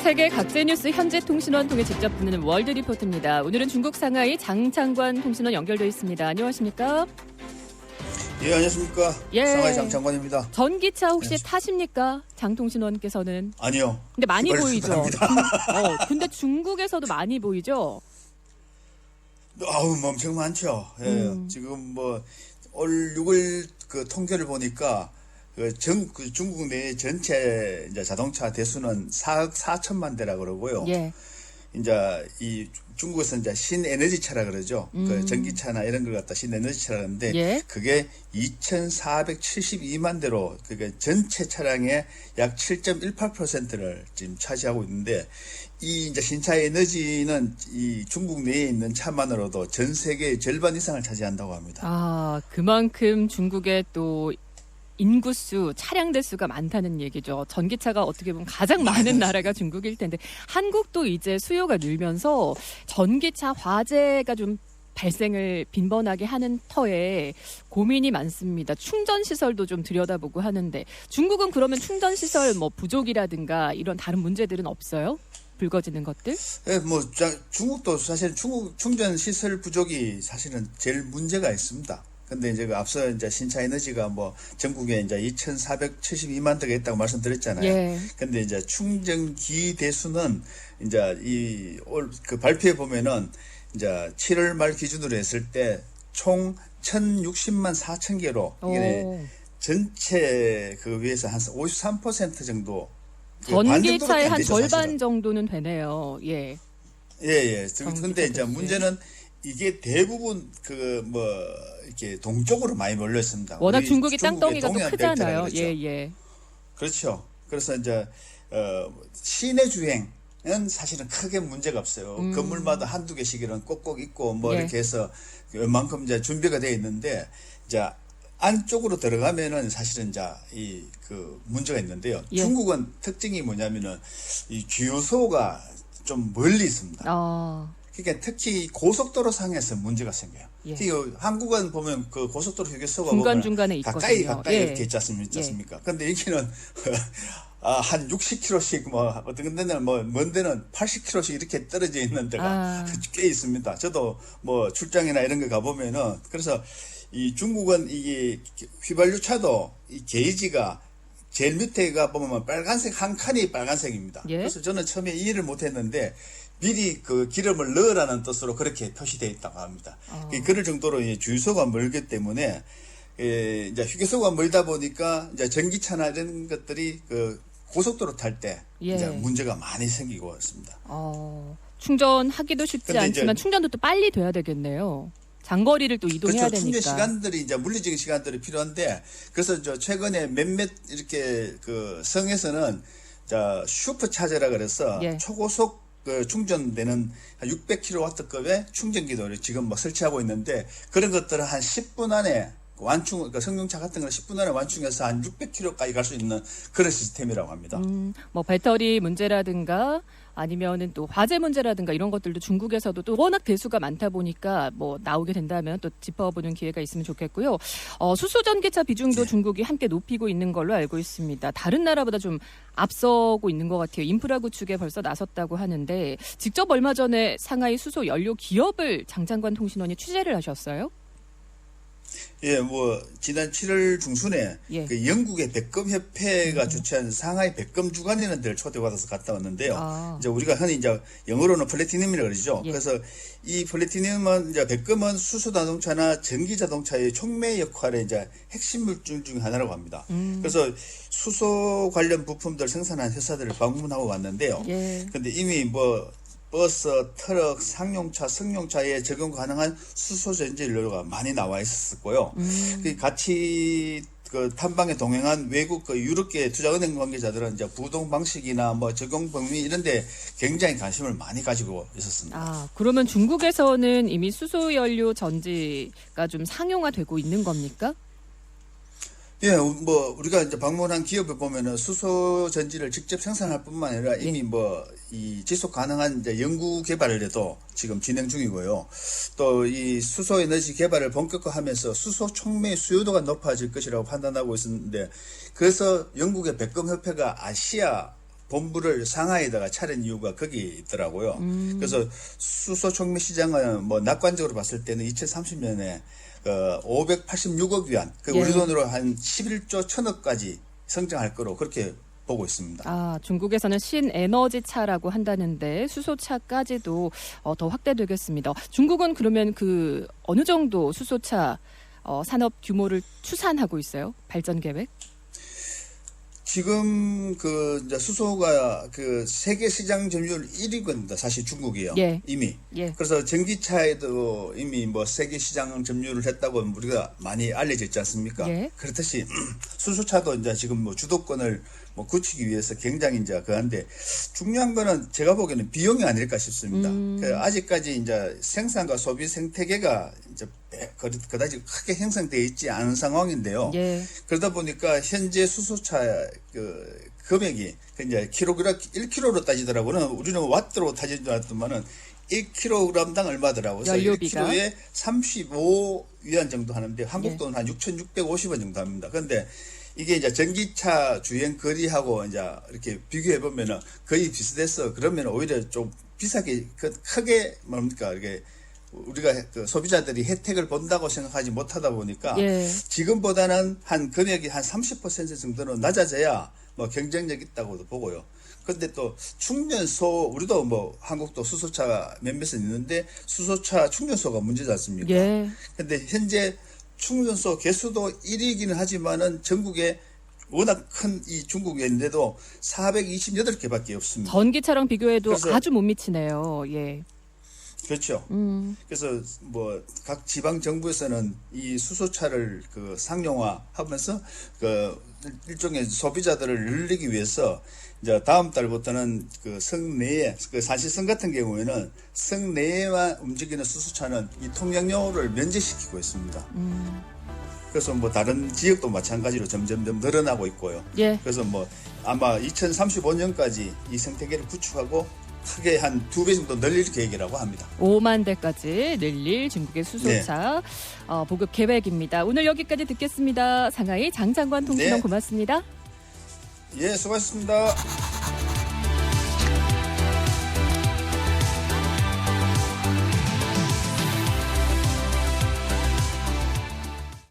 세계 각제 뉴스 현재 통신원 통해 직접 듣는 월드 리포트입니다. 오늘은 중국 상하이 장창관 통신원 연결되어 있습니다. 안녕하십니까? 예, 안녕하십니까? 예. 상하이 장창관입니다. 전기차 혹시 타십니까? 장 통신원께서는? 아니요. 근데 많이 보이죠? 근데 중국에서도 많이 보이죠? 아우, 엄청 많죠. 예. 지금 올 6월 그 통계를 보니까 중국 내 전체 이제 자동차 대수는 4억 4천만 대라 그러고요. 예. 이제 이 중국에서 이제 신에너지차라 그러죠. 그 전기차나 이런 걸 갖다 신에너지차라 그러는데 예. 그게 2,472만 대로 그게 전체 차량의 약 7.18%를 지금 차지하고 있는데 이 이제 신차 에너지는 이 중국 내에 있는 차만으로도 전 세계의 절반 이상을 차지한다고 합니다. 아, 그만큼 중국의 또 인구수, 차량 대수가 많다는 얘기죠. 전기차가 어떻게 보면 가장 많은 나라가 중국일 텐데 한국도 이제 수요가 늘면서 전기차 화재가 좀 발생을 빈번하게 하는 터에 고민이 많습니다. 충전 시설도 좀 들여다보고 하는데 중국은 그러면 충전 시설 부족이라든가 이런 다른 문제들은 없어요? 불거지는 것들? 네, 중국도 사실 충전 시설 부족이 사실은 제일 문제가 있습니다. 근데 이제 앞서 이제 신차 에너지가 전국에 이제 2,472만 대가 있다고 말씀드렸잖아요. 예. 근데 이제 충전기 대수는 이제 그 발표에 보면은 이제 7월 말 기준으로 했을 때 총 1,060만 4천 개로 이게 전체 그 위에서 한 53% 정도 전기차의 한 절반 사실은. 정도는 되네요. 예. 예. 근데 이제 문제는 이게 대부분 이렇게 동쪽으로 많이 몰려 있습니다. 워낙 중국이 땅덩이가 또 크잖아요. 예. 그렇죠. 그래서 이제 시내 주행은 사실은 크게 문제가 없어요. 건물마다 한두 개씩 이런 꼭꼭 있고 이렇게 해서 웬만큼 이제 준비가 되어 있는데 이제 안쪽으로 들어가면은 사실은 이제 그 문제가 있는데요. 예. 중국은 특징이 뭐냐면은 이 주유소가 좀 멀리 있습니다. 그러니까 특히 고속도로 상에서 문제가 생겨요. 예. 한국은 보면 그 고속도로 휴게소가 중간중간에 가까이 있거든요. 이렇게 있지 않습니까? 근데 여기는 한 60km씩 어떤 데는 먼 데는 80km씩 이렇게 떨어져 있는 데가 꽤 있습니다. 저도 출장이나 이런 거 가보면은 그래서 이 중국은 이게 휘발유차도 이 게이지가 제일 밑에 가 보면 빨간색 한 칸이 빨간색입니다. 예? 그래서 저는 처음에 이해를 못했는데 미리 그 기름을 넣으라는 뜻으로 그렇게 표시되어 있다고 합니다. 그럴 정도로 주유소가 멀기 때문에 이제 휴게소가 멀다 보니까 이제 전기차나 이런 것들이 그 고속도로 탈 때 이제 문제가 많이 생기고 있습니다. 충전하기도 쉽지 않지만 충전도 또 빨리 돼야 되겠네요. 장거리를 또 이동해야 되니까. 충전 시간들이 이제 물리적인 시간들이 필요한데 그래서 최근에 몇몇 이렇게 그 성에서는 슈퍼차저라 그래서 초고속 충전되는 한 600kW급의 충전기도 지금 설치하고 있는데 그런 것들을 한 10분 안에 성용차 같은 걸 10분 안에 완충해서 한 600km까지 갈 수 있는 그런 시스템이라고 합니다. 배터리 문제라든가 아니면은 또 화재 문제라든가 이런 것들도 중국에서도 또 워낙 대수가 많다 보니까 나오게 된다면 또 짚어보는 기회가 있으면 좋겠고요. 수소 전기차 비중도 중국이 함께 높이고 있는 걸로 알고 있습니다. 다른 나라보다 좀 앞서고 있는 것 같아요. 인프라 구축에 벌써 나섰다고 하는데 직접 얼마 전에 상하이 수소 연료 기업을 장창관 통신원이 취재를 하셨어요? 예, 지난 7월 중순에 그 영국의 백검협회가 주최한 상하이 백검 주간이라는 데를 초대받아서 갔다 왔는데요. 이제 우리가 흔히 이제 영어로는 플래티넘이라고 그러죠. 그래서 이 플래티넘은 이제 백검은 수소 자동차나 전기 자동차의 촉매 역할의 이제 핵심 물질 중 하나라고 합니다. 그래서 수소 관련 부품들 생산한 회사들을 방문하고 왔는데요. 근데 이미 버스, 트럭, 상용차, 승용차에 적용 가능한 수소 전지 연료가 많이 나와 있었고요. 같이 탐방에 동행한 외국 유럽계 투자은행 관계자들은 이제 부동 방식이나 적용 범위 이런데 굉장히 관심을 많이 가지고 있었습니다. 그러면 중국에서는 이미 수소 연료 전지가 좀 상용화되고 있는 겁니까? 예, 우리가 이제 방문한 기업을 보면은 수소 전지를 직접 생산할 뿐만 아니라 이미 이 지속 가능한 이제 연구 개발에도 지금 진행 중이고요. 또 이 수소 에너지 개발을 본격화하면서 수소 촉매 수요도가 높아질 것이라고 판단하고 있었는데 그래서 영국의 백검협회가 아시아 본부를 상하이에다가 차린 이유가 거기 있더라고요. 그래서 수소 촉매 시장은 뭐 낙관적으로 봤을 때는 2030년에 586억 위안, 예. 우리 돈으로 한 11조 1000억까지 성장할 거로 그렇게 보고 있습니다. 아, 중국에서는 신에너지 차라고 한다는데 수소차까지도 더 확대되겠습니다. 중국은 그러면 그 어느 정도 수소차 산업 규모를 추산하고 있어요? 발전 계획? 지금 이제 수소가 세계 시장 점유율 1위거든요. 사실 중국이요. 예. 이미. 예. 그래서 전기차에도 이미 뭐 세계 시장 점유율을 했다고 우리가 많이 알려져 있지 않습니까? 예. 그렇듯이 수소차도 이제 지금 뭐 주도권을 뭐 굳히기 위해서 굉장히 이제 그한데 중요한 거는 제가 보기에는 비용이 아닐까 싶습니다. 아직까지 이제 생산과 소비 생태계가 이제 그다지 크게 형성되어 있지 않은 상황인데요. 예. 그러다 보니까 현재 수소차 금액이 이제 킬로그램 1kg로 따지더라고는 우리는 와트로 따지는 줄 알았더만은 1kg당 얼마더라고요. 그래서 연료비가 1kg에 35위안 정도 하는데 한국 돈 한 6,650원 정도 합니다. 그런데 이게 이제 전기차 주행 거리하고 이제 이렇게 비교해 보면은 거의 비슷해서 그러면 오히려 좀 비싸게 크게 뭡니까 이게 우리가 소비자들이 혜택을 본다고 생각하지 못하다 보니까 예. 지금보다는 한 금액이 한 30% 정도는 낮아져야 뭐 경쟁력 있다고도 보고요. 그런데 또 충전소 우리도 뭐 한국도 수소차 몇몇은 있는데 수소차 충전소가 문제지 않습니까? 예. 근데 현재 충전소 개수도 1위이기는 하지만은 전국에 워낙 큰 이 중국인데도 428개밖에 없습니다. 전기차랑 비교해도 그래서 아주 못 미치네요. 예. 그렇죠. 그래서 뭐 각 지방 정부에서는 이 수소차를 상용화하면서 일종의 소비자들을 늘리기 위해서 이제 다음 달부터는 성내에 사실성 같은 경우에는 성내에만 움직이는 수소차는 이 통행료를 면제시키고 있습니다. 그래서 뭐 다른 지역도 마찬가지로 점점 늘어나고 있고요. 예. 그래서 뭐 아마 2035년까지 이 생태계를 구축하고 크게 한 2배 정도 늘릴 계획이라고 합니다. 5만 대까지 늘릴 중국의 수소차 보급 계획입니다. 오늘 여기까지 듣겠습니다. 상하이 장창관 통신원 네. 고맙습니다. 예, 수고하셨습니다.